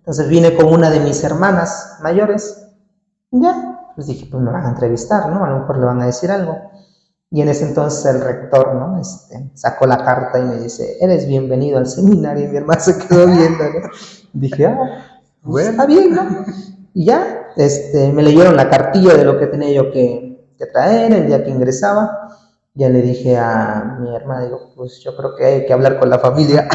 Entonces vine con una de mis hermanas mayores. Ya, pues dije, pues me van a entrevistar, ¿no? A lo mejor le van a decir algo. Y en ese entonces el rector, ¿no? Sacó la carta y me dice, eres bienvenido al seminario. Y mi hermana se quedó viendo, ¿no? Dije, pues está bien, ¿no? Y ya, me leyeron la cartilla de lo que tenía yo que traer el día que ingresaba. Ya le dije a mi hermana, digo, pues yo creo que hay que hablar con la familia.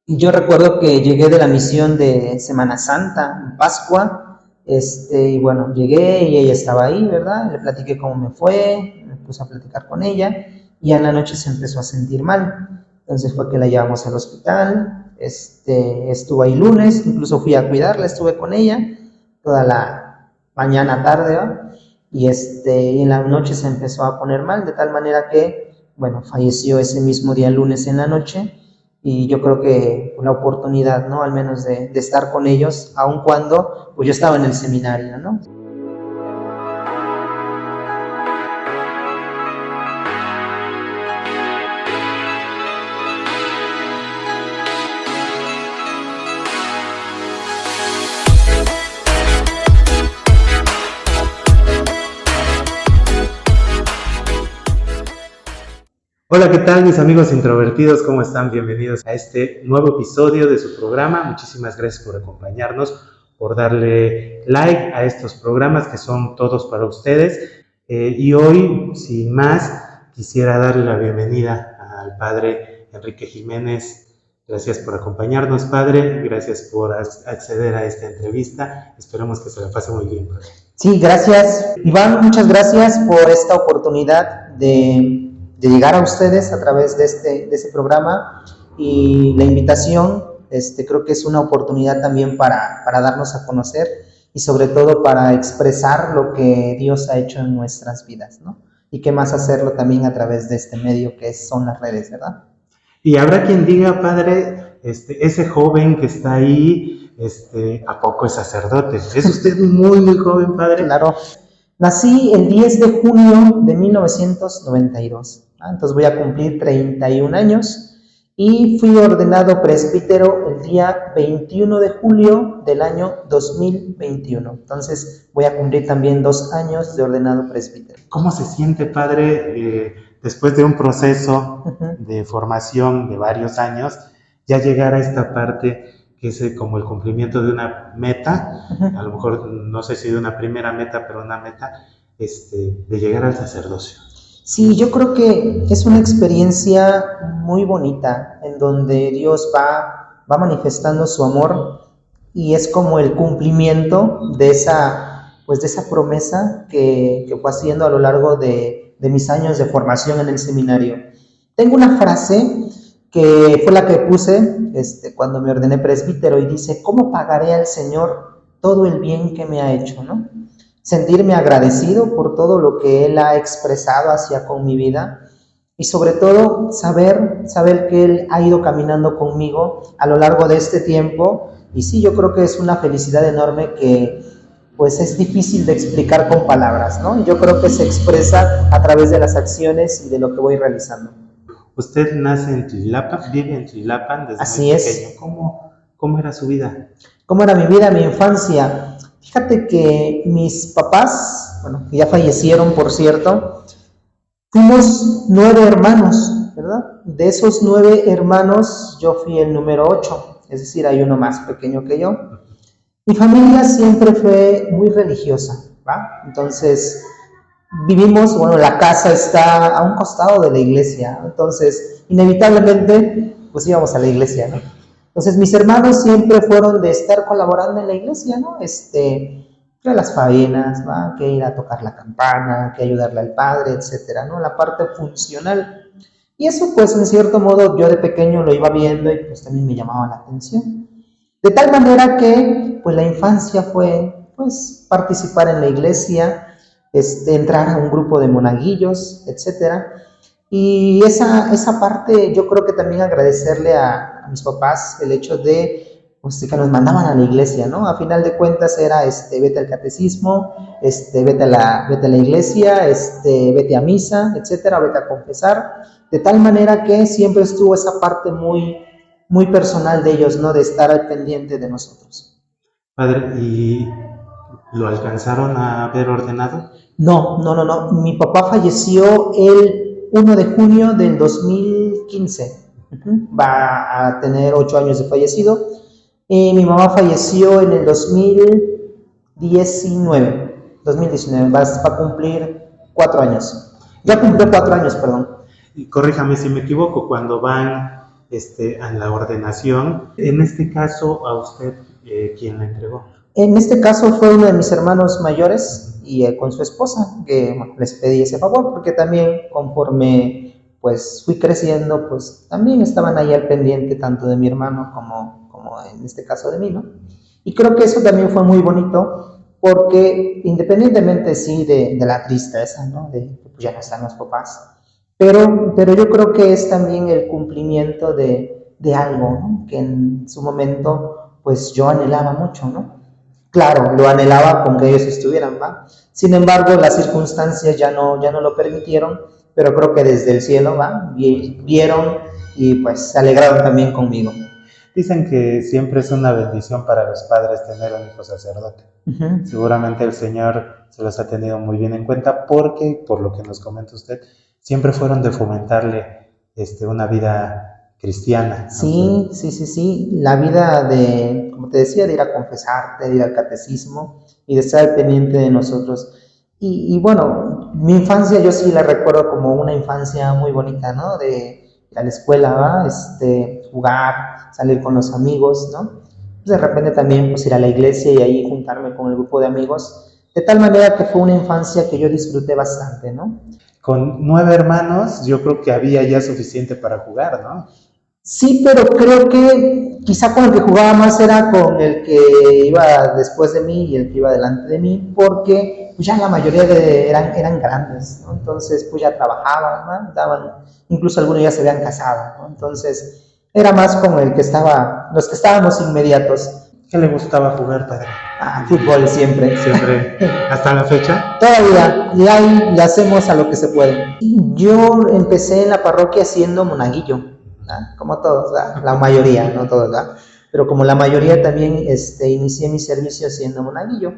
Yo recuerdo que llegué de la misión de Semana Santa, Pascua, y bueno, llegué y ella estaba ahí, ¿verdad? Le platiqué cómo me fue, me puse a platicar con ella y en la noche se empezó a sentir mal. Entonces fue que la llevamos al hospital, estuvo ahí lunes, incluso fui a cuidarla, estuve con ella toda la mañana, tarde, ¿va? Y en la noche se empezó a poner mal, de tal manera que, bueno, falleció ese mismo día, lunes en la noche. Y yo creo que la oportunidad, ¿no? Al menos de estar con ellos, aun cuando pues yo estaba en el seminario, ¿no? Hola, ¿qué tal mis amigos introvertidos? ¿Cómo están? Bienvenidos a este nuevo episodio de su programa. Muchísimas gracias por acompañarnos, por darle like a estos programas que son todos para ustedes. Y hoy, sin más, quisiera darle la bienvenida al Padre Enrique Jiménez. Gracias por acompañarnos, Padre. Gracias por acceder a esta entrevista. Esperamos que se la pase muy bien, Padre. Sí, gracias, Iván. Muchas gracias por esta oportunidad de llegar a ustedes a través de ese programa y la invitación. Creo que es una oportunidad también para darnos a conocer y sobre todo para expresar lo que Dios ha hecho en nuestras vidas, ¿no? Y qué más hacerlo también a través de este medio que son las redes, ¿verdad? Y habrá quien diga, Padre, ese joven que está ahí, ¿a poco es sacerdote? ¿Es usted muy, muy joven, Padre? Claro. Nací el 10 de junio de 1992. Entonces voy a cumplir 31 años y fui ordenado presbítero el día 21 de julio del año 2021. Entonces voy a cumplir también 2 años de ordenado presbítero. ¿Cómo se siente, Padre, después de un proceso de formación de varios años, ya llegar a esta parte que es como el cumplimiento de una meta, a lo mejor no sé si de una primera meta, pero una meta, de llegar al sacerdocio? Sí, yo creo que es una experiencia muy bonita en donde Dios va manifestando su amor y es como el cumplimiento de esa promesa que fue haciendo a lo largo de mis años de formación en el seminario. Tengo una frase que fue la que puse cuando me ordené presbítero y dice, ¿cómo pagaré al Señor todo el bien que me ha hecho, ¿no? Sentirme agradecido por todo lo que Él ha expresado hacia con mi vida y sobre todo saber que Él ha ido caminando conmigo a lo largo de este tiempo. Y sí, yo creo que es una felicidad enorme que pues es difícil de explicar con palabras, ¿no? Yo creo que se expresa a través de las acciones y de lo que voy realizando. Usted nace en Tlilapan, vive en Tlilapan desde Así muy es. pequeño. ¿Cómo era su vida? ¿Cómo era mi vida, mi infancia? Fíjate que mis papás, bueno, ya fallecieron, por cierto, fuimos 9 hermanos, ¿verdad? De esos 9 hermanos, yo fui el número 8, es decir, hay uno más pequeño que yo. Mi familia siempre fue muy religiosa, ¿va? Entonces, vivimos, bueno, la casa está a un costado de la iglesia, entonces, inevitablemente, pues íbamos a la iglesia, ¿no? Entonces, mis hermanos siempre fueron de estar colaborando en la iglesia, ¿no? Que las faenas, ¿va? Que ir a tocar la campana, que ayudarle al padre, etcétera, ¿no? La parte funcional. Y eso, pues, en cierto modo, yo de pequeño lo iba viendo y pues también me llamaba la atención. De tal manera que, pues, la infancia fue, pues, participar en la iglesia, entrar a un grupo de monaguillos, etcétera. Y esa parte yo creo que también agradecerle a mis papás el hecho de que nos mandaban a la iglesia, ¿no? A final de cuentas era vete al catecismo, vete a la iglesia, vete a misa, etcétera, vete a confesar, de tal manera que siempre estuvo esa parte muy muy personal de ellos, ¿no? De estar al pendiente de nosotros. Padre, ¿y lo alcanzaron a ver ordenado? No. Mi papá falleció el 1 de junio del 2015. Va a tener 8 años de fallecido. Mi mamá falleció en el 2019. Va a cumplir 4 años. Ya cumplió 4 años, perdón. Y corríjame si me equivoco, cuando van a la ordenación, en este caso, ¿a usted quién la entregó? En este caso fue uno de mis hermanos mayores y con su esposa, que bueno, les pedí ese favor, porque también conforme pues fui creciendo, pues también estaban ahí al pendiente tanto de mi hermano como en este caso de mí, ¿no? Y creo que eso también fue muy bonito, porque independientemente sí de la tristeza, ¿no? De que pues ya no están los papás, pero yo creo que es también el cumplimiento de algo, ¿no? Que en su momento pues yo anhelaba mucho, ¿no? Claro, lo anhelaba con que ellos estuvieran, ¿va? Sin embargo, las circunstancias ya no lo permitieron, pero creo que desde el cielo, ¿va? Vieron y pues se alegraron también conmigo. Dicen que siempre es una bendición para los padres tener un hijo sacerdote. Seguramente el Señor se los ha tenido muy bien en cuenta porque, por lo que nos comenta usted, siempre fueron de fomentarle una vida cristiana. Sí. La vida de, como te decía, de ir a confesarte, de ir al catecismo y de estar pendiente de nosotros. Y bueno, mi infancia yo sí la recuerdo como una infancia muy bonita, ¿no? De ir a la escuela, ¿va? Jugar, salir con los amigos, ¿no? De repente también pues ir a la iglesia y ahí juntarme con el grupo de amigos. De tal manera que fue una infancia que yo disfruté bastante, ¿no? Con 9 hermanos, yo creo que había ya suficiente para jugar, ¿no? Sí, pero creo que quizá con el que jugaba más era con el que iba después de mí y el que iba delante de mí, porque pues ya la mayoría eran grandes, ¿no? Entonces pues ya trabajaban, ¿no? Incluso algunos ya se habían casado, ¿no? Entonces era más como el que los que estábamos inmediatos. ¿Qué le gustaba jugar, padre? Fútbol siempre. ¿Siempre? ¿Hasta la fecha? Todavía, y ahí le hacemos a lo que se puede. Yo empecé en la parroquia siendo monaguillo, ¿verdad? Como todos, ¿verdad? La mayoría, no todos, ¿verdad? Pero como la mayoría también inicié mi servicio siendo monaguillo.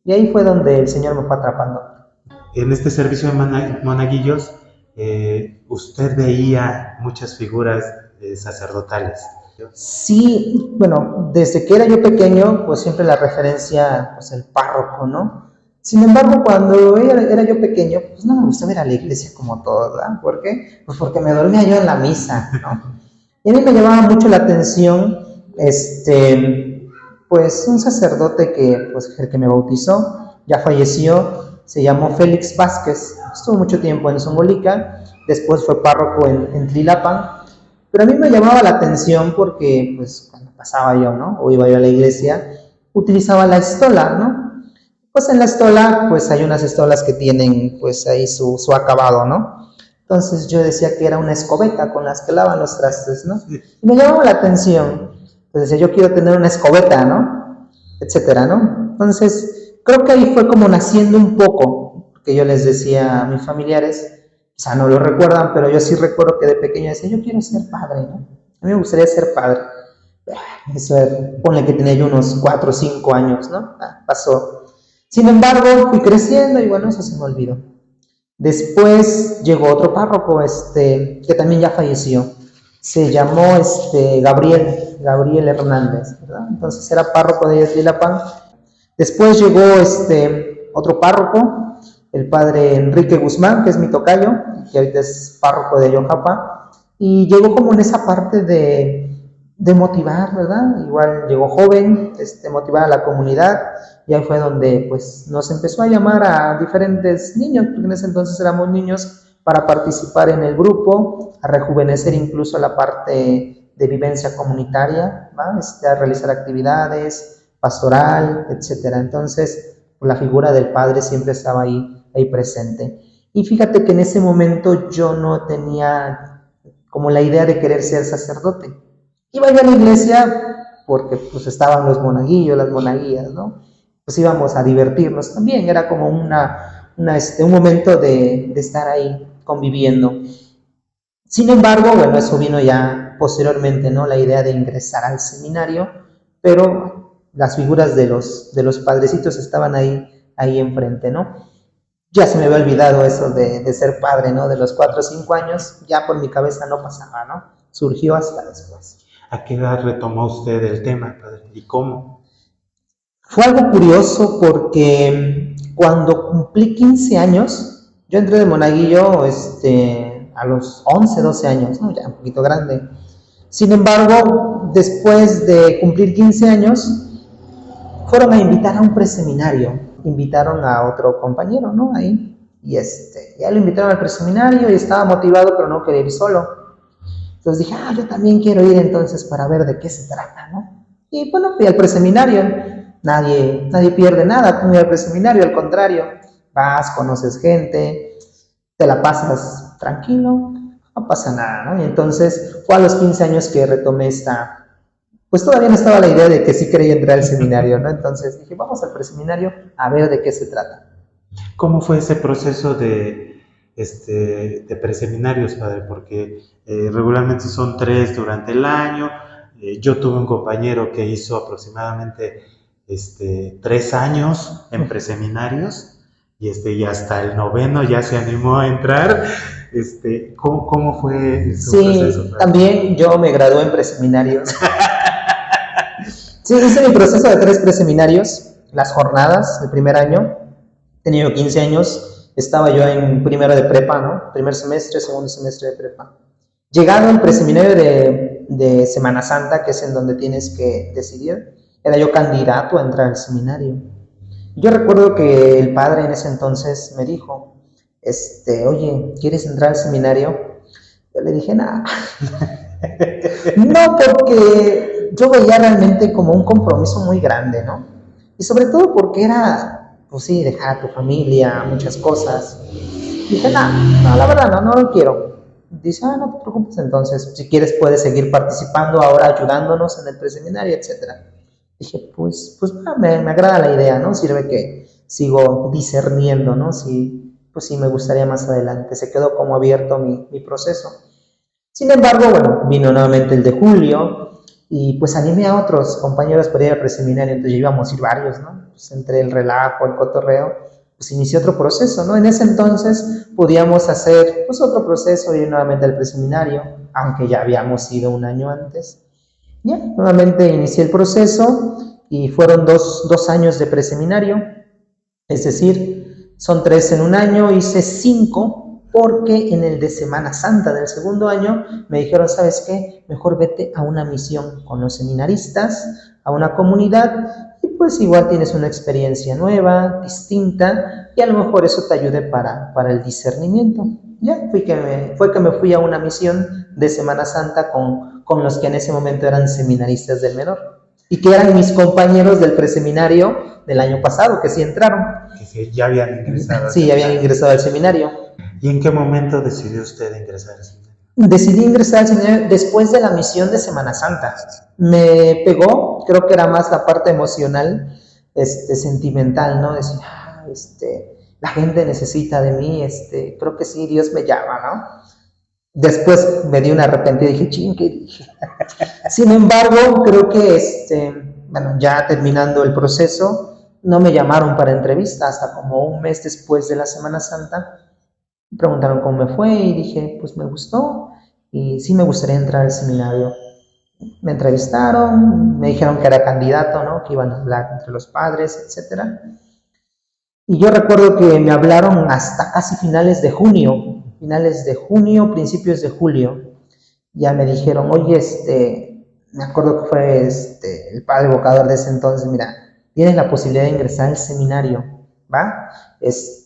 Y ahí fue donde el Señor me fue atrapando. En este servicio de monaguillos, usted veía muchas figuras sacerdotales. Sí, bueno, desde que era yo pequeño, pues siempre la referencia, pues el párroco, ¿no? Sin embargo, cuando era yo pequeño, pues no me gustaba ir a la iglesia como todos, ¿verdad? ¿Por qué? Pues porque me dormía yo en la misa, ¿no? Y a mí me llamaba mucho la atención, pues un sacerdote pues el que me bautizó, ya falleció, se llamó Félix Vázquez, estuvo mucho tiempo en Zongolica, después fue párroco en Tlilapan. Pero a mí me llamaba la atención porque, pues, cuando pasaba yo, ¿no? O iba yo a la iglesia, utilizaba la estola, ¿no? Pues en la estola, pues hay unas estolas que tienen, pues ahí su acabado, ¿no? Entonces yo decía que era una escobeta con las que lavan los trastes, ¿no? Y me llamaba la atención. Pues decía, yo quiero tener una escobeta, ¿no? Etcétera, ¿no? Entonces, creo que ahí fue como naciendo un poco, porque yo les decía a mis familiares, o sea, no lo recuerdan, pero yo sí recuerdo que de pequeño decía, yo quiero ser padre, ¿no? A mí me gustaría ser padre. Eso ponle que tenía yo unos 4 o 5 años, ¿no? Pasó. Sin embargo, fui creciendo y bueno, eso se me olvidó. Después llegó otro párroco, que también ya falleció. Se llamó Gabriel Hernández, ¿verdad? Entonces era párroco de Tlilapan. Después llegó otro párroco, el padre Enrique Guzmán, que es mi tocayo, que ahorita es párroco de Ayojapa, y llegó como en esa parte de motivar, ¿verdad? Igual llegó joven, motivar a la comunidad, y ahí fue donde pues nos empezó a llamar a diferentes niños, porque en ese entonces éramos niños, para participar en el grupo, a rejuvenecer incluso la parte de vivencia comunitaria, ¿va? A realizar actividades, pastoral, etcétera. Entonces, la figura del padre siempre estaba ahí presente. Y fíjate que en ese momento yo no tenía como la idea de querer ser sacerdote. Iba yo a la iglesia porque pues estaban los monaguillos, las monaguillas, ¿no? Pues íbamos a divertirnos también, era como un momento de estar ahí conviviendo. Sin embargo, bueno, eso vino ya posteriormente, ¿no? La idea de ingresar al seminario, pero las figuras de los padrecitos estaban ahí enfrente, ¿no? Ya se me había olvidado eso de ser padre, ¿no? De los 4 o 5 años, ya por mi cabeza no pasaba, ¿no? Surgió hasta después. ¿A qué edad retomó usted el tema, padre? ¿Y cómo? Fue algo curioso porque cuando cumplí 15 años, yo entré de monaguillo a los 11, 12 años, ¿no? Ya un poquito grande. Sin embargo, después de cumplir 15 años, fueron a invitar a un preseminario, invitaron a otro compañero, ¿no? Ahí, y ya lo invitaron al preseminario y estaba motivado, pero no quería ir solo. Entonces dije, yo también quiero ir entonces para ver de qué se trata, ¿no? Y bueno, fui al preseminario, nadie pierde nada con ir al preseminario, al contrario, vas, conoces gente, te la pasas tranquilo, no pasa nada, ¿no? Y entonces fue a los 15 años que retomé pues todavía no estaba la idea de que sí quería entrar al seminario, ¿no? Entonces dije, vamos al preseminario a ver de qué se trata. ¿Cómo fue ese proceso de preseminarios, padre? Porque regularmente son 3 durante el año. Yo tuve un compañero que hizo aproximadamente 3 años en preseminarios y hasta el 9º ya se animó a entrar. ¿Cómo fue su proceso? Sí, también yo me gradué en preseminarios. Sí, hice mi proceso de 3 preseminarios, las jornadas del primer año. Tenía 15 años, estaba yo en primero de prepa, ¿no? Primer semestre, segundo semestre de prepa. Llegado al preseminario de Semana Santa, que es en donde tienes que decidir, era yo candidato a entrar al seminario. Yo recuerdo que el padre en ese entonces me dijo, oye, ¿quieres entrar al seminario? Yo le dije, nada. No, porque yo veía realmente como un compromiso muy grande, ¿no? Y sobre todo porque era, pues sí, dejar a tu familia, muchas cosas. Dije, no, la verdad no lo quiero. Dice, no te preocupes, entonces, si quieres puedes seguir participando ahora, ayudándonos en el preseminario, etc. Dije, pues me agrada la idea, ¿no? Sirve que sigo discerniendo, ¿no? Pues sí, me gustaría más adelante. Se quedó como abierto mi proceso. Sin embargo, bueno, vino nuevamente el de julio y pues animé a otros compañeros para ir al preseminario, entonces íbamos a ir varios, ¿no? Pues entre el relajo, el cotorreo, pues inició otro proceso, ¿no? En ese entonces podíamos hacer pues otro proceso, ir nuevamente al preseminario, aunque ya habíamos ido un año antes. Ya, nuevamente inicié el proceso y fueron dos años de preseminario, es decir, son 3 en un año, hice 5 porque en el de Semana Santa del segundo año me dijeron, ¿sabes qué? Mejor vete a una misión con los seminaristas, a una comunidad, y pues igual tienes una experiencia nueva, distinta, y a lo mejor eso te ayude para el discernimiento. Ya, fue que me fui a una misión de Semana Santa con los que en ese momento eran seminaristas del menor, y que eran mis compañeros del preseminario del año pasado, que sí entraron. Que ya habían ingresado. Sí, ya habían ingresado al seminario. ¿Y en qué momento decidió usted ingresar al seminario? Decidí ingresar al seminario después de la misión de Semana Santa. Me pegó, creo que era más la parte emocional, sentimental, ¿no? Decir, la gente necesita de mí, creo que sí, Dios me llama, ¿no? Después me di una arrepentida y dije, ching, ¿qué dije? Sin embargo, creo que, bueno, ya terminando el proceso, no me llamaron para entrevista hasta como un mes después de la Semana Santa. Me preguntaron cómo me fue y dije, pues me gustó y sí me gustaría entrar al seminario. Me entrevistaron, me dijeron que era candidato, ¿no? Que iban a hablar entre los padres, etc. Y yo recuerdo que me hablaron hasta casi finales de junio, principios de julio. Ya me dijeron, oye, me acuerdo que fue el padre evocador de ese entonces, mira, tienes la posibilidad de ingresar al seminario, ¿va? Es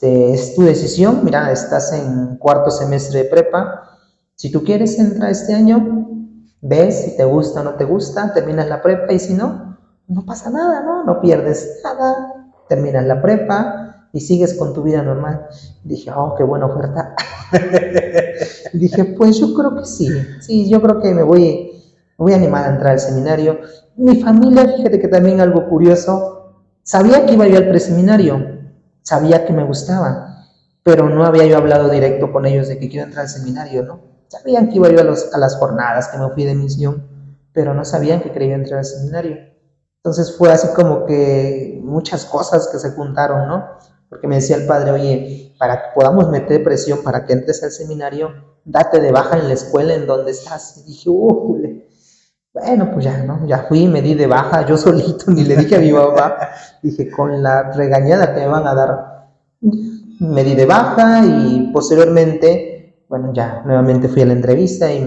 tu decisión, mira, estás en 4º semestre de prepa, si tú quieres entra este año, ves si te gusta o no te gusta, terminas la prepa y si no, no pasa nada, ¿no? No pierdes nada, terminas la prepa y sigues con tu vida normal. Dije, qué buena oferta. Dije, pues yo creo que sí, yo creo que me voy a animar a entrar al seminario. Mi familia, fíjate que también algo curioso, sabía que iba yo al preseminario, sabía que me gustaba, pero no había yo hablado directo con ellos de que quiero entrar al seminario, ¿no? Sabían que iba yo a las jornadas, que me fui de misión, pero no sabían que quería entrar al seminario. Entonces fue así como que muchas cosas que se juntaron, ¿no? Porque me decía el padre, oye, para que podamos meter presión para que entres al seminario, date de baja en la escuela en donde estás. Y dije, bueno, pues ya, ¿no? Ya fui, me di de baja, yo solito, ni le dije a mi mamá, dije, con la regañada que me van a dar, me di de baja y posteriormente, bueno, ya nuevamente fui a la entrevista y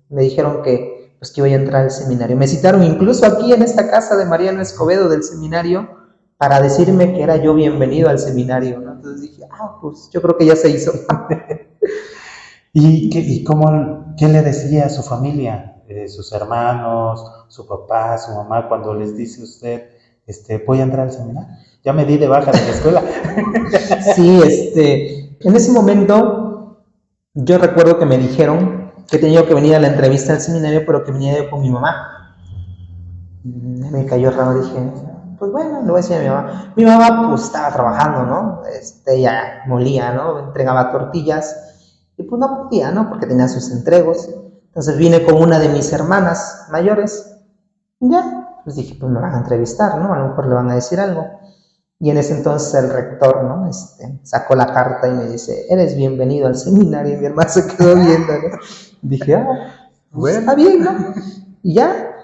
me dijeron que, pues, que iba a entrar al seminario. Me citaron incluso aquí en esta casa de Mariano Escobedo del seminario para decirme que era yo bienvenido al seminario, ¿no? Entonces dije, pues yo creo que ya se hizo. ¿Qué le decía a su familia, sus hermanos, su papá, su mamá, cuando les dice usted, voy a entrar al seminario? Ya me di de baja de la escuela. Sí, en ese momento yo recuerdo que me dijeron que tenía que venir a la entrevista al seminario, pero que venía yo con mi mamá. Me cayó raro, dije, pues bueno, le voy a decir a mi mamá. Mi mamá pues estaba trabajando, ¿no? Ella molía, ¿no? Entregaba tortillas y pues no podía, ¿no? Porque tenía sus entregos. Entonces vine con una de mis hermanas mayores. Ya, pues dije, pues me van a entrevistar, ¿no? A lo mejor le van a decir algo. Y en ese entonces el rector, ¿no? Sacó la carta y me dice, eres bienvenido al seminario. Y mi hermana se quedó viendo, ¿no? Dije, pues está bien, ¿no? Y ya,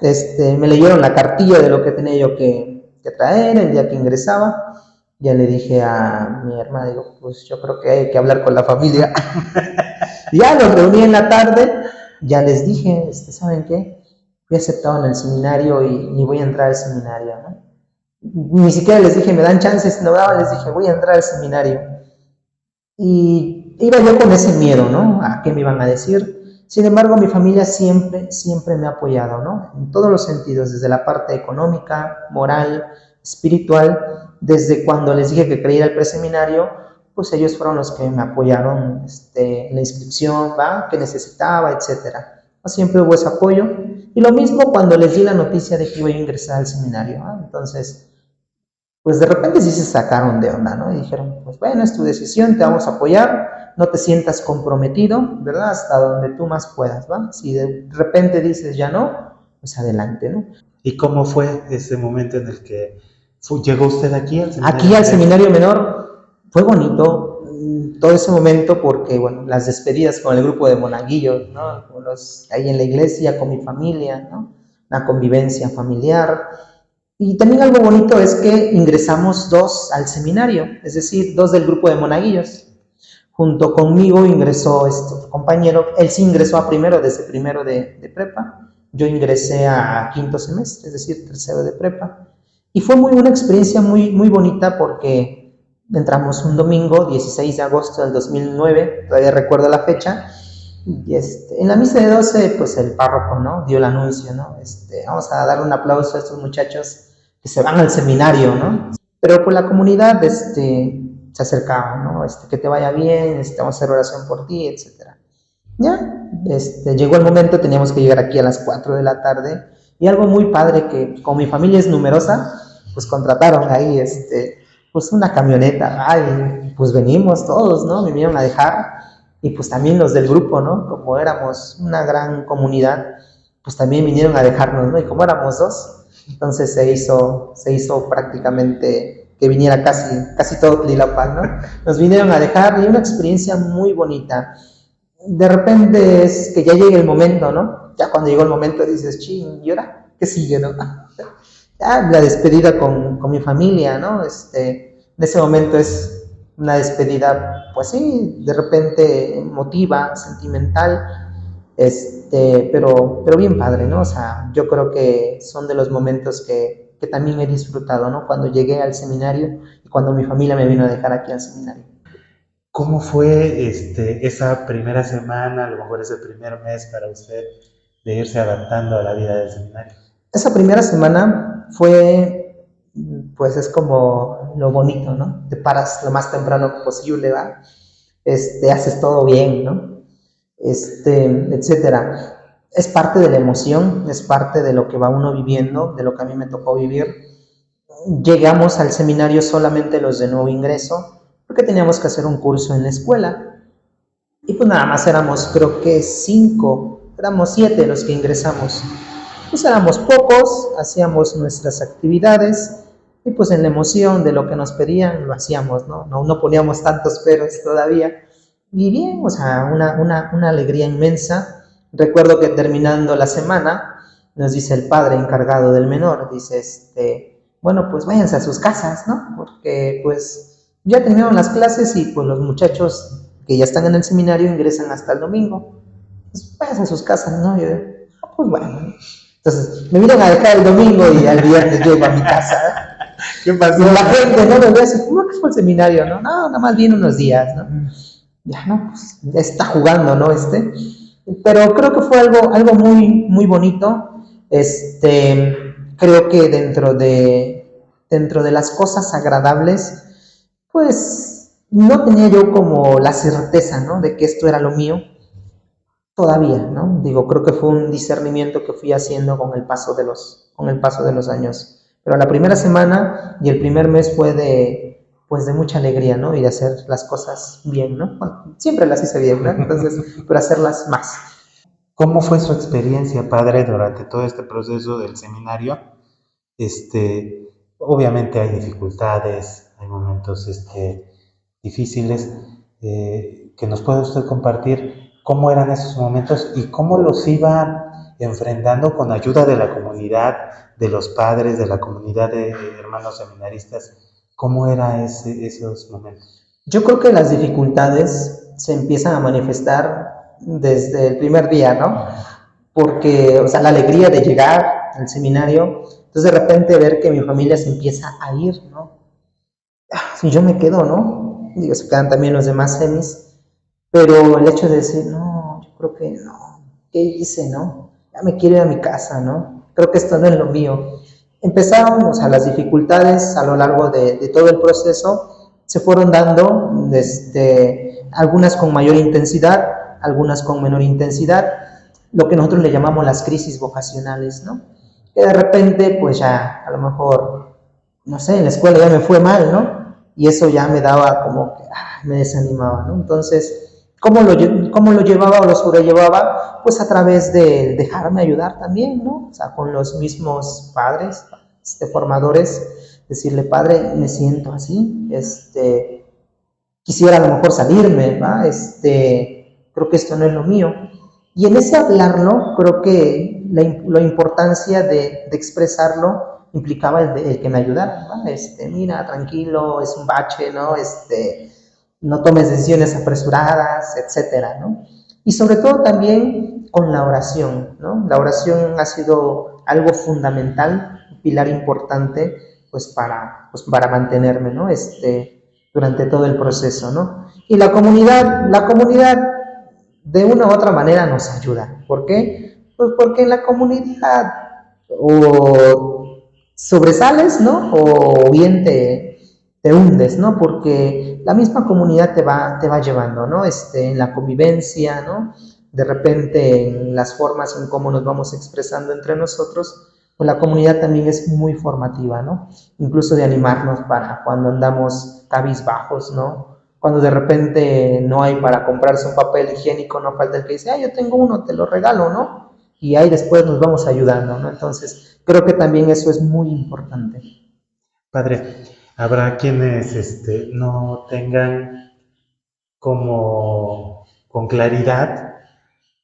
me leyeron la cartilla de lo que tenía yo que traer el día que ingresaba. Ya le dije a mi hermana, digo, pues yo creo que hay que hablar con la familia. Ya los reuní en la tarde, ya les dije, ¿saben qué? Fui aceptado en el seminario y voy a entrar al seminario, ¿no? Ni siquiera les dije, me dan chances, no daban, les dije, voy a entrar al seminario. Y iba yo con ese miedo, ¿no? A qué me iban a decir. Sin embargo, mi familia siempre, siempre me ha apoyado, ¿no? En todos los sentidos, desde la parte económica, moral, espiritual. Desde cuando les dije que quería ir al preseminario, pues ellos fueron los que me apoyaron en la inscripción, ¿va? Que necesitaba, etcétera. Siempre hubo ese apoyo. Y lo mismo cuando les di la noticia de que iba a ingresar al seminario, ¿no? Entonces, pues de repente sí se sacaron de onda, ¿no? Y dijeron, pues bueno, es tu decisión, te vamos a apoyar, no te sientas comprometido, ¿verdad? Hasta donde tú más puedas, ¿va? Si de repente dices ya no, pues adelante, ¿no? ¿Y cómo fue ese momento en el que llegó usted aquí al seminario? Aquí al seminario menor fue bonito todo ese momento porque, bueno, las despedidas con el grupo de monaguillos, ¿no? Ahí en la iglesia, con mi familia, ¿no? La convivencia familiar. Y también algo bonito es que ingresamos 2 al seminario, es decir, 2 del grupo de monaguillos. Junto conmigo ingresó este compañero, él sí ingresó a primero, desde primero de prepa. Yo ingresé a quinto semestre, es decir, tercero de prepa. Y fue una experiencia muy, muy bonita porque entramos un domingo, 16 de agosto del 2009, todavía recuerdo la fecha. Y en la misa de 12, pues el párroco, ¿no? Dio el anuncio, ¿no? Vamos a dar un aplauso a estos muchachos que se van al seminario, ¿no? Pero por la comunidad, se acercaba, ¿no? Que te vaya bien, vamos a hacer oración por ti, etcétera. Ya, llegó el momento, teníamos que llegar aquí a las 4 de la tarde, y algo muy padre que, como mi familia es numerosa, pues contrataron ahí, pues una camioneta, y pues venimos todos, ¿no? Me vinieron a dejar, y pues también los del grupo, ¿no? Como éramos una gran comunidad, pues también vinieron a dejarnos, ¿no? Y como éramos 2, entonces se hizo prácticamente que viniera casi todo Tlilapan, ¿no? Nos vinieron a dejar y una experiencia muy bonita. De repente es que ya llega el momento, ¿no? Ya cuando llegó el momento dices, ching, ¿y ahora qué sigue, no? Ya la despedida con mi familia, ¿no? En ese momento es una despedida, pues sí, de repente emotiva, sentimental, pero bien padre, ¿no? O sea, yo creo que son de los momentos que también he disfrutado, ¿no? Cuando llegué al seminario y cuando mi familia me vino a dejar aquí al seminario. ¿Cómo fue esa primera semana, a lo mejor ese primer mes para usted de irse adaptando a la vida del seminario? Esa primera semana fue, pues es como lo bonito, ¿no? Te paras lo más temprano posible, ¿va? Haces todo bien, ¿no? Etcétera. Es parte de la emoción, es parte de lo que va uno viviendo, de lo que a mí me tocó vivir. Llegamos al seminario solamente los de nuevo ingreso, porque teníamos que hacer un curso en la escuela. Y pues nada más éramos, creo que 5, éramos 7 los que ingresamos. Pues éramos pocos, hacíamos nuestras actividades y pues en la emoción de lo que nos pedían lo hacíamos, ¿no? No poníamos tantos peros todavía. Y bien, o sea, una alegría inmensa. Recuerdo que terminando la semana nos dice el padre encargado del menor, dice, bueno, pues váyanse a sus casas, ¿no? Porque pues ya terminaron las clases y pues los muchachos que ya están en el seminario ingresan hasta el domingo. Pues váyanse a sus casas, ¿no? Y yo, pues bueno. Entonces, me vienen a dejar el domingo y al viernes llego a mi casa. ¿Qué pasó? Y la gente, ¿no? Me ve así, ¿cómo que fue el seminario? No, nada más viene unos días, ¿no? Ya, no, pues ya está jugando, ¿no? Pero creo que fue algo muy, muy bonito. Creo que dentro de las cosas agradables, pues no tenía yo como la certeza, ¿no? De que esto era lo mío todavía, ¿no? Digo, creo que fue un discernimiento que fui haciendo con el paso de los años. Pero la primera semana y el primer mes fue pues de mucha alegría, ¿no? Y de hacer las cosas bien, ¿no? Bueno, siempre las hice bien, ¿no? Entonces, pero hacerlas más. ¿Cómo fue su experiencia, padre, durante todo este proceso del seminario? Obviamente hay dificultades, hay momentos difíciles. Que nos puede usted compartir cómo eran esos momentos y cómo los iba enfrentando con ayuda de la comunidad, de los padres, de la comunidad de hermanos seminaristas. ¿Cómo eran esos momentos? Yo creo que las dificultades se empiezan a manifestar desde el primer día, ¿no? Porque, o sea, la alegría de llegar al seminario, entonces de repente ver que mi familia se empieza a ir, ¿no? Si yo me quedo, ¿no? Digo, se quedan también los demás semis, pero el hecho de decir, no, yo creo que no, ¿qué hice, no? Ya me quiero ir a mi casa, ¿no? Creo que esto no es lo mío. Empezaron, o sea, las dificultades a lo largo de todo el proceso se fueron dando, algunas con mayor intensidad, algunas con menor intensidad, lo que nosotros le llamamos las crisis vocacionales, ¿no? Que de repente, pues ya, a lo mejor, no sé, en la escuela ya me fue mal, ¿no? Y eso ya me daba como que, me desanimaba, ¿no? Entonces, ¿cómo lo llevaba o lo sobrellevaba? Pues a través de dejarme ayudar también, ¿no? O sea, con los mismos padres, formadores, decirle, padre, me siento así, quisiera a lo mejor salirme, ¿va? Creo que esto no es lo mío. Y en ese hablarlo, creo que la importancia de expresarlo implicaba el que me ayudara, ¿no? Mira, tranquilo, es un bache, ¿no? No tomes decisiones apresuradas, etcétera, ¿no? Y sobre todo también con la oración, ¿no? La oración ha sido algo fundamental, un pilar importante, pues para mantenerme, ¿no? Durante todo el proceso, ¿no? Y la comunidad de una u otra manera nos ayuda. ¿Por qué? Pues porque en la comunidad o sobresales, ¿no? O bien te hundes, ¿no? Porque la misma comunidad te va llevando, ¿no? En la convivencia, ¿no? De repente en las formas en cómo nos vamos expresando entre nosotros, pues la comunidad también es muy formativa, ¿no? Incluso de animarnos para cuando andamos cabizbajos, ¿no? Cuando de repente no hay para comprarse un papel higiénico, no falta el que dice, yo tengo uno, te lo regalo, ¿no? Y ahí después nos vamos ayudando, ¿no? Entonces, creo que también eso es muy importante. Padre, habrá quienes no tengan como con claridad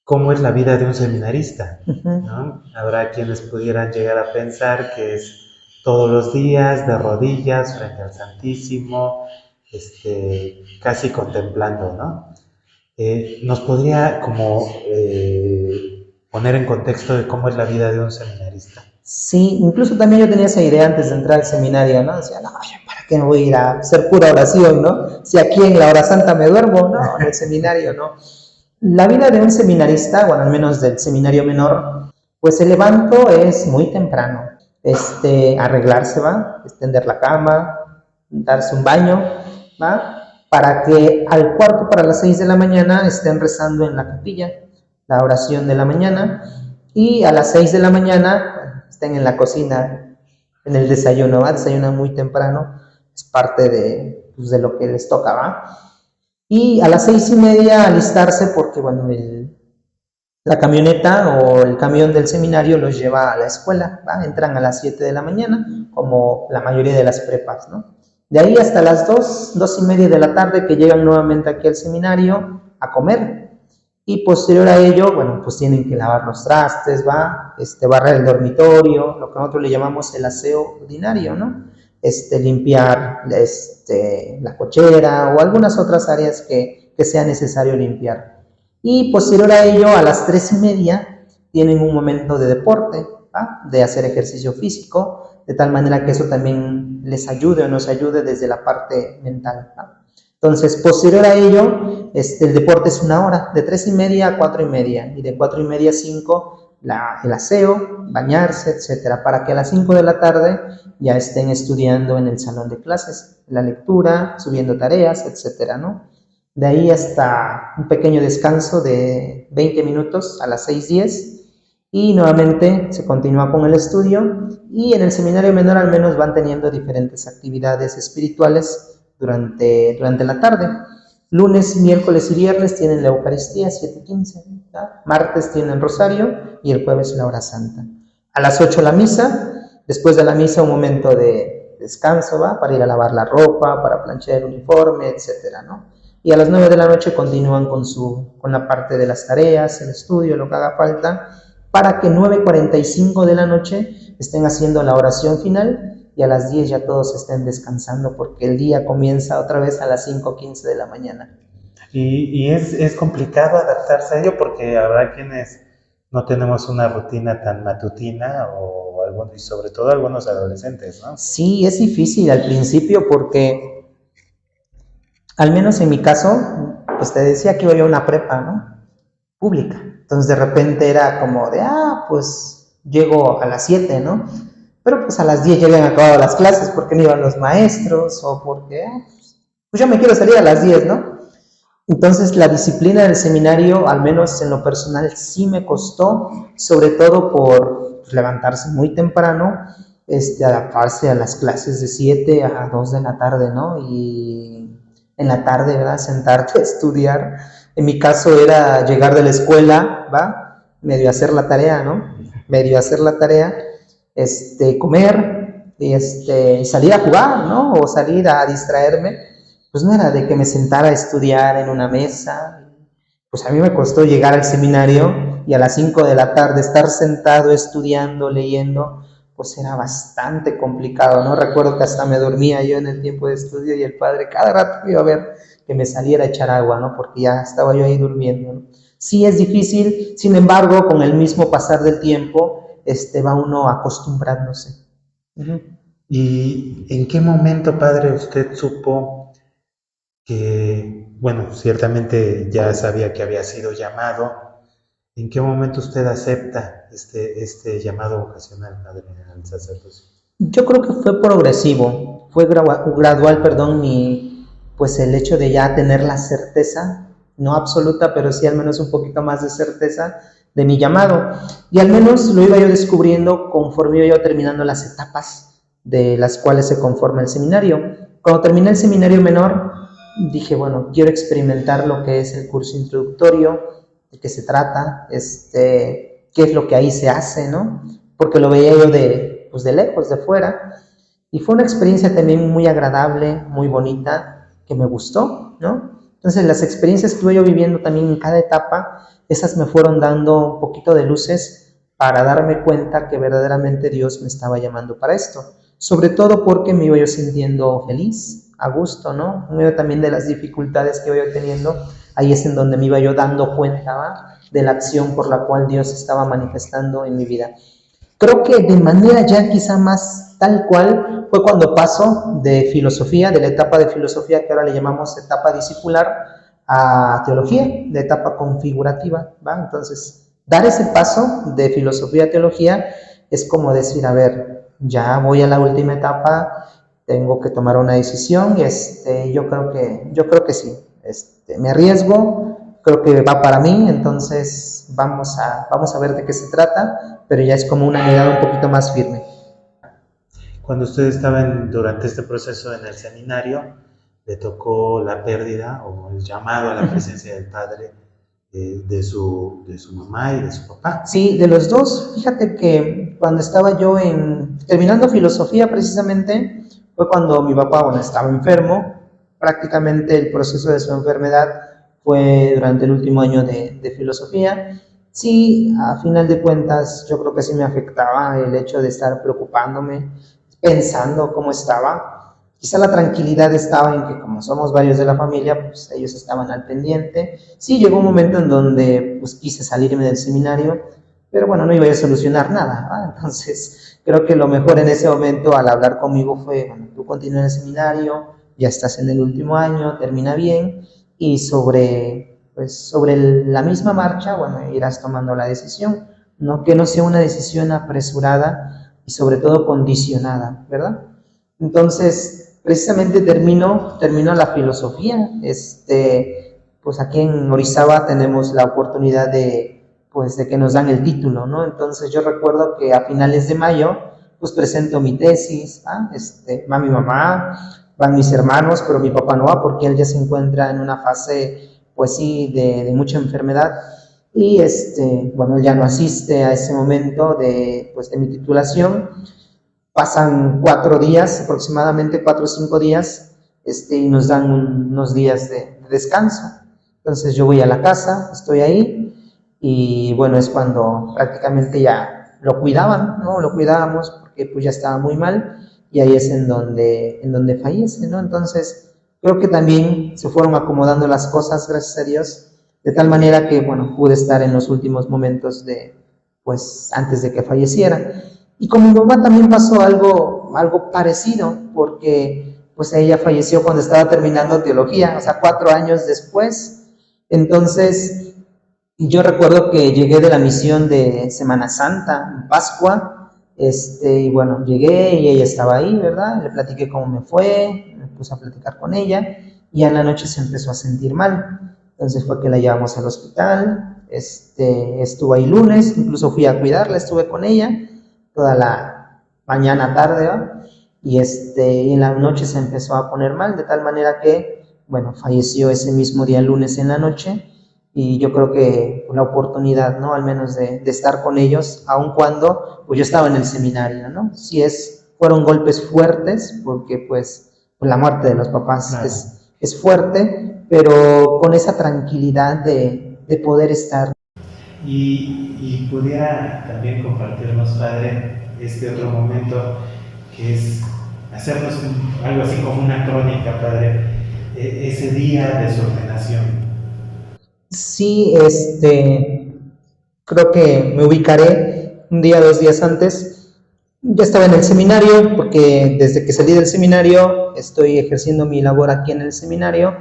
cómo es la vida de un seminarista, ¿no? Habrá quienes pudieran llegar a pensar que es todos los días de rodillas frente al Santísimo, casi contemplando, ¿no? ¿Nos podría como poner en contexto de cómo es la vida de un seminarista? Sí, incluso también yo tenía esa idea antes de entrar al seminario, ¿no? Decía, no, ¿para qué me voy a ir a hacer pura oración, no? Si aquí en la hora santa me duermo, no, en el seminario, no. La vida de un seminarista, bueno, al menos del seminario menor, pues el levanto es muy temprano. Arreglarse, ¿va? Extender la cama, darse un baño, ¿va? Para que al cuarto para las 6 de la mañana estén rezando en la capilla, la oración de la mañana, y a las 6 de la mañana estén en la cocina, en el desayuno, ¿va? Desayunan muy temprano, es parte de lo que les toca, ¿va? Y a las 6:30 alistarse porque, bueno, la camioneta o el camión del seminario los lleva a la escuela, ¿va? Entran a las 7 de la mañana, como la mayoría de las prepas, ¿no? De ahí hasta las 2:30 de la tarde que llegan nuevamente aquí al seminario a comer. Y posterior a ello, bueno, pues tienen que lavar los trastes, ¿va? Barrer el dormitorio, lo que nosotros le llamamos el aseo ordinario, ¿no? Limpiar la cochera o algunas otras áreas que sea necesario limpiar. Y posterior a ello, a las 3:30, tienen un momento de deporte, ¿va? De hacer ejercicio físico, de tal manera que eso también les ayude o nos ayude desde la parte mental, ¿va? Entonces, posterior a ello, el deporte es 1 hora, de 3:30 a 4:30, y de 4:30 a 5, el aseo, bañarse, etcétera, para que a las 5 de la tarde ya estén estudiando en el salón de clases, la lectura, subiendo tareas, etcétera, ¿no? De ahí hasta un pequeño descanso de 20 minutos a las 6:10 y nuevamente se continúa con el estudio, y en el seminario menor al menos van teniendo diferentes actividades espirituales durante la tarde. Lunes, miércoles y viernes tienen la Eucaristía, 7:15, ¿tá? Martes tienen Rosario y el jueves la hora santa. A las 8 la misa, después de la misa un momento de descanso, ¿va? Para ir a lavar la ropa, para planchar el uniforme, etcétera, ¿no? Y a las 9 de la noche continúan con la parte de las tareas, el estudio, lo que haga falta, para que 9:45 de la noche estén haciendo la oración final y a las 10 ya todos estén descansando porque el día comienza otra vez a las 5:15 de la mañana. Y es complicado adaptarse a ello porque habrá quienes no tenemos una rutina tan matutina y sobre todo algunos adolescentes, ¿no? Sí, es difícil al principio porque, al menos en mi caso, pues te decía que iba yo a una prepa, ¿no? Pública. Entonces de repente era como de, pues llego a las 7, ¿no? Pero pues a las 10 ya habían acabado las clases porque no iban los maestros o porque, pues yo me quiero salir a las 10, ¿no? Entonces la disciplina del seminario, al menos en lo personal, sí me costó, sobre todo por levantarse muy temprano, adaptarse a las clases de 7 a 2 de la tarde, ¿no? Y en la tarde, ¿verdad? Sentarte a estudiar. En mi caso era llegar de la escuela, ¿va? Medio hacer la tarea, ¿no? Medio hacer la tarea, comer y salir a jugar, ¿no? O salir a distraerme. Pues no era de que me sentara a estudiar en una mesa. Pues a mí me costó llegar al seminario y a las 5 de la tarde estar sentado estudiando, leyendo, pues era bastante complicado, ¿no? Recuerdo que hasta me dormía yo en el tiempo de estudio y el padre cada rato iba a ver que me saliera a echar agua, ¿no? Porque ya estaba yo ahí durmiendo, ¿no? Sí es difícil, sin embargo, con el mismo pasar del tiempo, va uno acostumbrándose. ¿Y en qué momento, padre, usted supo que, bueno, ciertamente ya sabía que había sido llamado? ¿En qué momento usted acepta este llamado vocacional, padre, al sacerdocio? Yo creo que fue progresivo, fue gradual, perdón, pues el hecho de ya tener la certeza, no absoluta, pero sí al menos un poquito más de certeza de mi llamado. Y al menos lo iba yo descubriendo conforme iba yo terminando las etapas de las cuales se conforma el seminario. Cuando terminé el seminario menor, dije, bueno, quiero experimentar lo que es el curso introductorio, de qué se trata, qué es lo que ahí se hace, ¿no? Porque lo veía yo de lejos, de fuera, y fue una experiencia también muy agradable, muy bonita, que me gustó, ¿no? Entonces las experiencias que estuve yo viviendo también en cada etapa, esas me fueron dando un poquito de luces para darme cuenta que verdaderamente Dios me estaba llamando para esto, sobre todo porque me iba yo sintiendo feliz, a gusto, ¿no? En medio también de las dificultades que iba yo teniendo, ahí es en donde me iba yo dando cuenta, ¿va? De la acción por la cual Dios estaba manifestando en mi vida. Creo que de manera ya quizá más tal cual fue cuando paso de filosofía, de la etapa de filosofía que ahora le llamamos etapa discipular, a teología, de etapa configurativa, ¿va? Entonces, dar ese paso de filosofía a teología es como decir, a ver, ya voy a la última etapa, tengo que tomar una decisión y yo creo que sí, me arriesgo, creo que va para mí, entonces vamos a ver de qué se trata, pero ya es como una mirada un poquito más firme. Cuando usted estaba durante este proceso en el seminario, le tocó la pérdida o el llamado a la presencia del padre de su mamá y de su papá. Sí, de los dos. Fíjate que cuando estaba yo terminando filosofía precisamente, fue cuando mi papá, bueno, estaba enfermo. Prácticamente el proceso de su enfermedad fue durante el último año de filosofía. Sí, a final de cuentas, yo creo que sí me afectaba el hecho de estar preocupándome, pensando cómo estaba. Quizá la tranquilidad estaba en que como somos varios de la familia, pues ellos estaban al pendiente. Sí, llegó un momento en donde pues quise salirme del seminario, pero bueno, no iba a solucionar nada, ¿va? Entonces creo que lo mejor en ese momento al hablar conmigo fue, bueno, tú continúa en el seminario, ya estás en el último año, termina bien, y sobre la misma marcha, bueno, irás tomando la decisión, ¿no? Que no sea una decisión apresurada y sobre todo condicionada, ¿verdad? Entonces, precisamente termino la filosofía. Pues aquí en Orizaba tenemos la oportunidad pues de que nos dan el título, ¿no? Entonces yo recuerdo que a finales de mayo, pues presento mi tesis, ¿ah? Va mi mamá, van mis hermanos, pero mi papá no va porque él ya se encuentra en una fase, pues sí, de mucha enfermedad. Y bueno, él ya no asiste a ese momento pues, de mi titulación. Pasan 4 días, aproximadamente 4 o 5 días, y nos dan unos días de descanso. Entonces yo voy a la casa, estoy ahí, y bueno, es cuando prácticamente ya lo cuidaban, ¿no? Lo cuidábamos porque pues ya estaba muy mal, y ahí es en donde fallece, ¿no? Entonces creo que también se fueron acomodando las cosas, gracias a Dios, de tal manera que, bueno, pude estar en los últimos momentos pues antes de que falleciera. Y con mi mamá también pasó algo parecido, porque pues ella falleció cuando estaba terminando teología, o sea, 4 años después. Entonces, yo recuerdo que llegué de la misión de Semana Santa, Pascua, y bueno, llegué y ella estaba ahí, ¿verdad? Le platiqué cómo me fue, me puse a platicar con ella, y en la noche se empezó a sentir mal. Entonces fue que la llevamos al hospital, estuvo ahí lunes, incluso fui a cuidarla, estuve con ella toda la mañana, tarde, ¿va? Y en la noche se empezó a poner mal, de tal manera que, bueno, falleció ese mismo día, lunes en la noche, y yo creo que la oportunidad, ¿no? Al menos de estar con ellos, aun cuando, pues yo estaba en el seminario, ¿no? Sí fueron golpes fuertes, porque pues la muerte de los papás claro. es fuerte, pero con esa tranquilidad de poder estar. Y pudiera también compartirnos, Padre, este otro momento que es hacernos algo así como una crónica, Padre, ese día de su ordenación. Sí, creo que me ubicaré un día, 2 días antes. Ya estaba en el seminario, porque desde que salí del seminario estoy ejerciendo mi labor aquí en el seminario,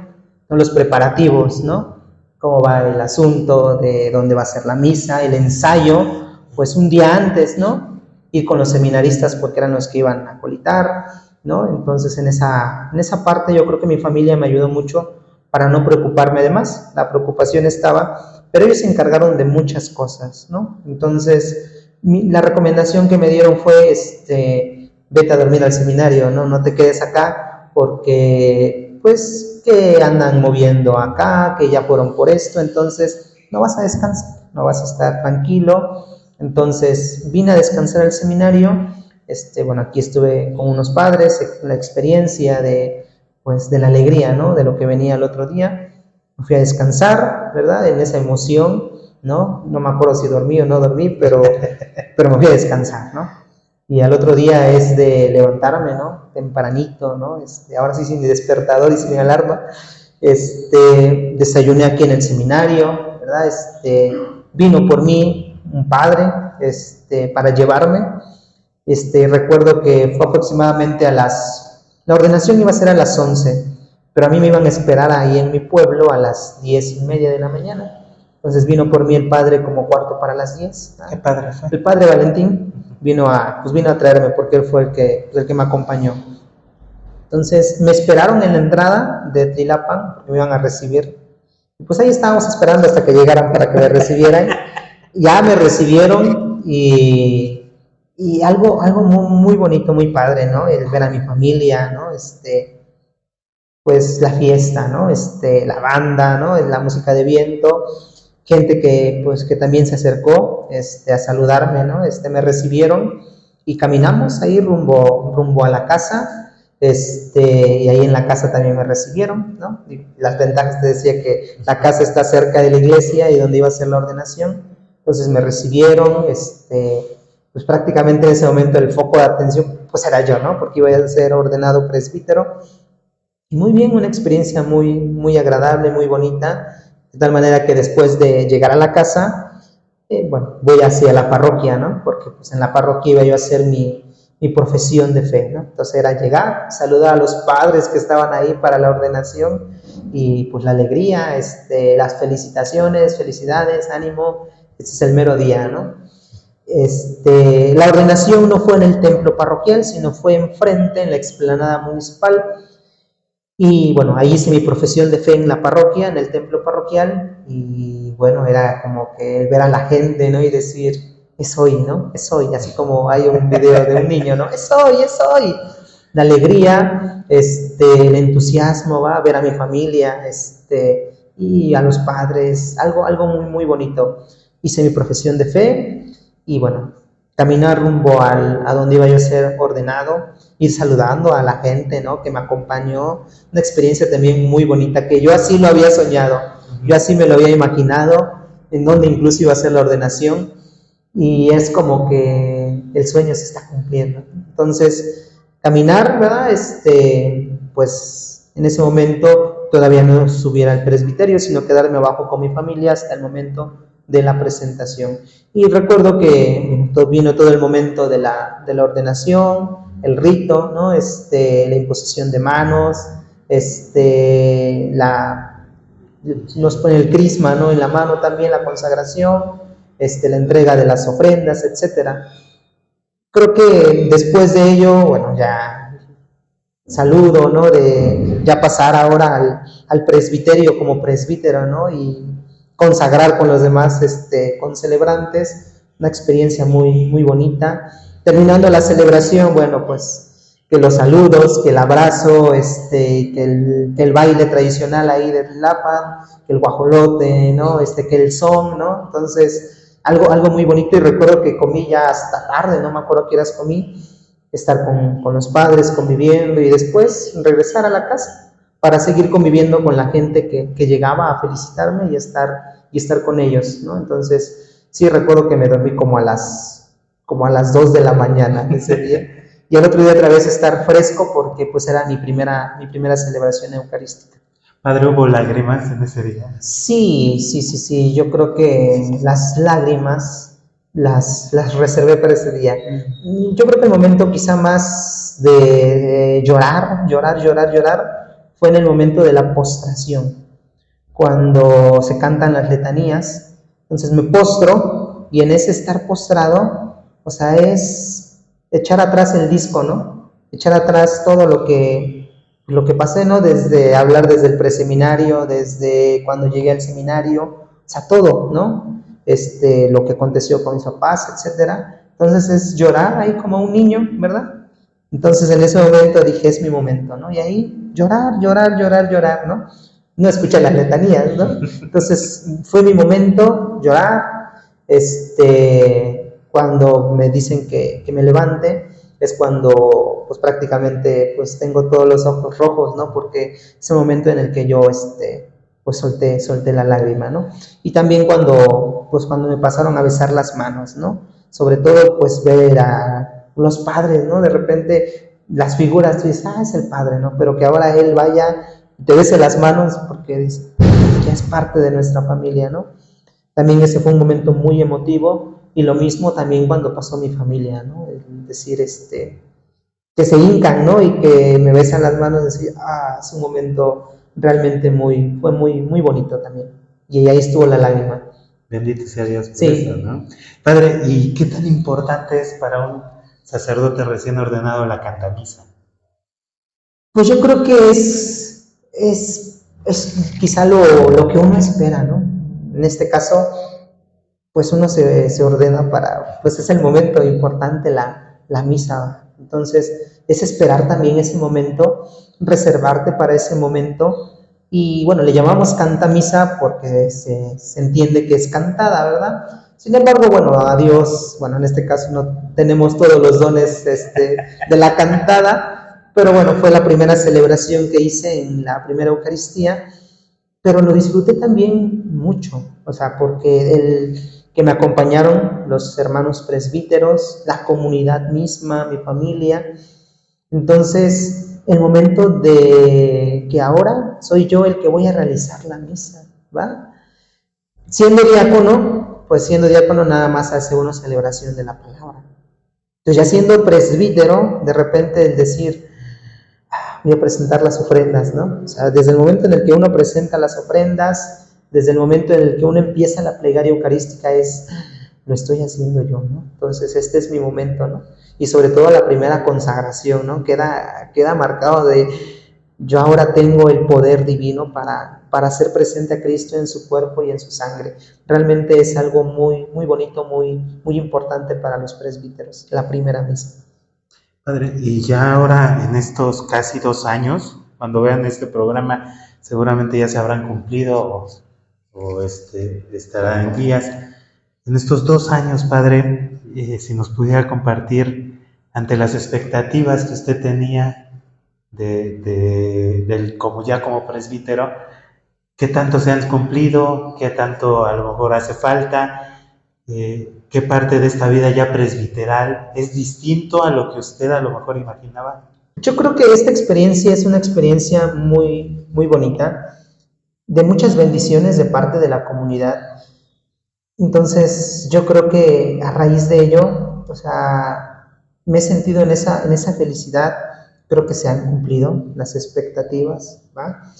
con los preparativos, ¿no? Cómo va el asunto, de dónde va a ser la misa, el ensayo, pues un día antes, ¿no? Ir con los seminaristas porque eran los que iban a acolitar, ¿no? Entonces en esa parte yo creo que mi familia me ayudó mucho para no preocuparme de más. La preocupación estaba, pero ellos se encargaron de muchas cosas, ¿no? Entonces la recomendación que me dieron fue, vete a dormir al seminario, ¿no? No te quedes acá porque, pues, que andan moviendo acá, que ya fueron por esto, entonces no vas a descansar, no vas a estar tranquilo. Entonces vine a descansar al seminario. Bueno, aquí estuve con unos padres, la experiencia de la alegría, ¿no? De lo que venía el otro día. Me fui a descansar, ¿verdad? En esa emoción, ¿no? No me acuerdo si dormí o no dormí, pero me fui a descansar, ¿no? Y al otro día es de levantarme, ¿no? Tempranito, ¿no? Ahora sí sin mi despertador y sin mi alarma. Desayuné aquí en el seminario, ¿verdad? Vino por mí un padre, para llevarme. Recuerdo que fue aproximadamente la ordenación iba a ser a las 11, pero a mí me iban a esperar ahí en mi pueblo a las 10:30 de la mañana. Entonces vino por mí el padre como cuarto para las 10. ¿Qué padre fue? El padre Valentín vino a traerme porque él fue el que me acompañó. Entonces me esperaron en la entrada de Tlilapan porque me iban a recibir. Y pues ahí estábamos esperando hasta que llegaran para que me recibieran. Ya me recibieron y algo muy, muy bonito, muy padre, ¿no? El ver a mi familia, ¿no? pues la fiesta, ¿no? La banda, ¿no? La música de viento, gente que, pues, que también se acercó, a saludarme, ¿no? Me recibieron y caminamos ahí rumbo a la casa, y ahí en la casa también me recibieron, ¿no? Y las ventajas, te decía que la casa está cerca de la iglesia y donde iba a ser la ordenación, entonces me recibieron, pues prácticamente en ese momento el foco de atención, pues era yo, ¿no? Porque iba a ser ordenado presbítero. Muy bien, una experiencia muy agradable, muy bonita, de tal manera que después de llegar a la casa, bueno, voy hacia la parroquia, ¿no? Porque pues en la parroquia iba yo a hacer mi profesión de fe, ¿no? Entonces era llegar, saludar a los padres que estaban ahí para la ordenación y pues la alegría, las felicitaciones, felicidades, ánimo, este es el mero día, ¿no? La ordenación no fue en el templo parroquial, sino fue enfrente, en la explanada municipal. Y bueno, ahí hice mi profesión de fe en la parroquia, en el templo parroquial, y bueno, era como que ver a la gente, ¿no? Y decir, es hoy, ¿no? Es hoy, así como hay un video de un niño, ¿no? Es hoy, es hoy. La alegría, el entusiasmo, va a ver a mi familia, y a los padres, algo muy bonito. Hice mi profesión de fe, y bueno, caminar rumbo a donde iba yo a ser ordenado, ir saludando a la gente, ¿no? Que me acompañó, una experiencia también muy bonita, que yo así lo había soñado, yo así me lo había imaginado, en donde incluso iba a ser la ordenación, y es como que el sueño se está cumpliendo. Entonces, caminar, ¿verdad? Pues en ese momento todavía no subiera al presbiterio, sino quedarme abajo con mi familia hasta el momento de la presentación. Y recuerdo que vino todo el momento de la ordenación, el rito, ¿no? La imposición de manos, nos pone el crisma, ¿no? En la mano también, la consagración, la entrega de las ofrendas, etcétera. Creo que después de ello, bueno, ya saludo, ¿no? De ya pasar ahora al presbiterio como presbítero, ¿no? Y consagrar con los demás concelebrantes, una experiencia muy bonita. Terminando la celebración, bueno, pues que los saludos, que el abrazo, que el baile tradicional ahí de Tlapan, que el guajolote, ¿no? Que el son, ¿no? Entonces, algo muy bonito, y recuerdo que comí ya hasta tarde, no me acuerdo qué horas comí, estar con los padres conviviendo y después regresar a la casa para seguir conviviendo con la gente que llegaba a felicitarme y estar con ellos, ¿no? Entonces, sí recuerdo que me dormí como a las 2 de la mañana ese día, y al otro día otra vez estar fresco porque pues era mi primera celebración eucarística. Padre, ¿hubo lágrimas en ese día? Sí, yo creo que las lágrimas las reservé para ese día. Yo creo que el momento quizá más de llorar fue en el momento de la postración, cuando se cantan las letanías. Entonces me postro, y en ese estar postrado, o sea, es echar atrás el disco, ¿no? Echar atrás todo lo que pasé, ¿no? Desde hablar desde el preseminario, desde cuando llegué al seminario, o sea, todo, ¿no? Lo que aconteció con mis papás, etcétera. Entonces es llorar ahí como un niño, ¿verdad? Entonces en ese momento dije, es mi momento, ¿no? Y ahí llorar, ¿no? No escuché las letanías, ¿no? Entonces fue mi momento, llorar, cuando me dicen que me levante, es cuando pues prácticamente pues tengo todos los ojos rojos, ¿no? Porque es el momento en el que yo pues solté la lágrima, ¿no? Y también cuando me pasaron a besar las manos, ¿no? Sobre todo pues ver a los padres, ¿no? De repente las figuras, tú dices, es el padre, ¿no? Pero que ahora él vaya y te bese las manos porque dice, ya es parte de nuestra familia, ¿no? También ese fue un momento muy emotivo, y lo mismo también cuando pasó mi familia, ¿no? Es decir, que se hincan, ¿no? Y que me besan las manos, decir, es un momento realmente fue muy bonito también. Y ahí estuvo la lágrima. Bendito sea Dios por sí. eso, ¿no? Padre, ¿y qué tan importante es para un sacerdote recién ordenado la cantamisa? Pues yo creo que es quizá lo que uno espera, ¿no? En este caso, pues uno se ordena pues es el momento importante, la misa. Entonces, es esperar también ese momento, reservarte para ese momento. Y bueno, le llamamos canta misa porque se entiende que es cantada, ¿verdad? Sin embargo, bueno, a Dios, bueno, en este caso no tenemos todos los dones de la cantada, pero bueno, fue la primera celebración que hice en la primera Eucaristía, pero lo disfruté también mucho, o sea, porque que me acompañaron los hermanos presbíteros, la comunidad misma, mi familia. Entonces, el momento de que ahora soy yo el que voy a realizar la misa, ¿va? Siendo diácono nada más hace una celebración de la palabra. Entonces, ya siendo presbítero, de repente el decir, voy a presentar las ofrendas, ¿no? O sea, desde el momento en el que uno presenta las ofrendas, desde el momento en el que uno empieza la plegaria eucarística lo estoy haciendo yo, ¿no? Entonces, este es mi momento, ¿no? Y sobre todo la primera consagración, ¿no? Queda marcado de, yo ahora tengo el poder divino para hacer presente a Cristo en su cuerpo y en su sangre. Realmente es algo muy, muy bonito, muy, muy importante para los presbíteros, la primera misa. Padre, y ya ahora en estos casi 2 años, cuando vean este programa, seguramente ya se habrán cumplido o estarán en días. En estos 2 años, Padre, si nos pudiera compartir ante las expectativas que usted tenía como presbítero, ¿qué tanto se han cumplido? ¿Qué tanto a lo mejor hace falta? ¿Qué parte de esta vida ya presbiteral es distinto a lo que usted a lo mejor imaginaba? Yo creo que esta experiencia es una experiencia muy, muy bonita, de muchas bendiciones de parte de la comunidad. Entonces, yo creo que a raíz de ello, o sea, me he sentido en esa felicidad. Creo que se han cumplido las expectativas, ¿va?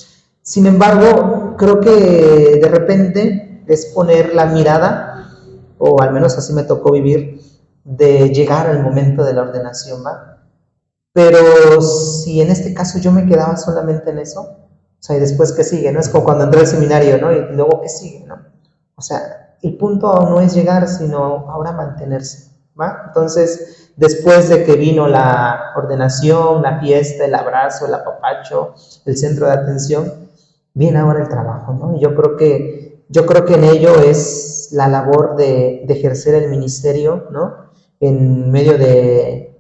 Sin embargo, creo que de repente es poner la mirada, o al menos así me tocó vivir, de llegar al momento de la ordenación, ¿va? Pero si en este caso yo me quedaba solamente en eso, o sea, y después qué sigue, ¿no? Es como cuando entré al seminario, ¿no? Y luego qué sigue, ¿no? O sea, el punto no es llegar, sino ahora mantenerse, ¿va? Entonces, después de que vino la ordenación, la fiesta, el abrazo, el apapacho, el centro de atención, viene ahora el trabajo, ¿no? Y yo creo que en ello es la labor de ejercer el ministerio, ¿no? En medio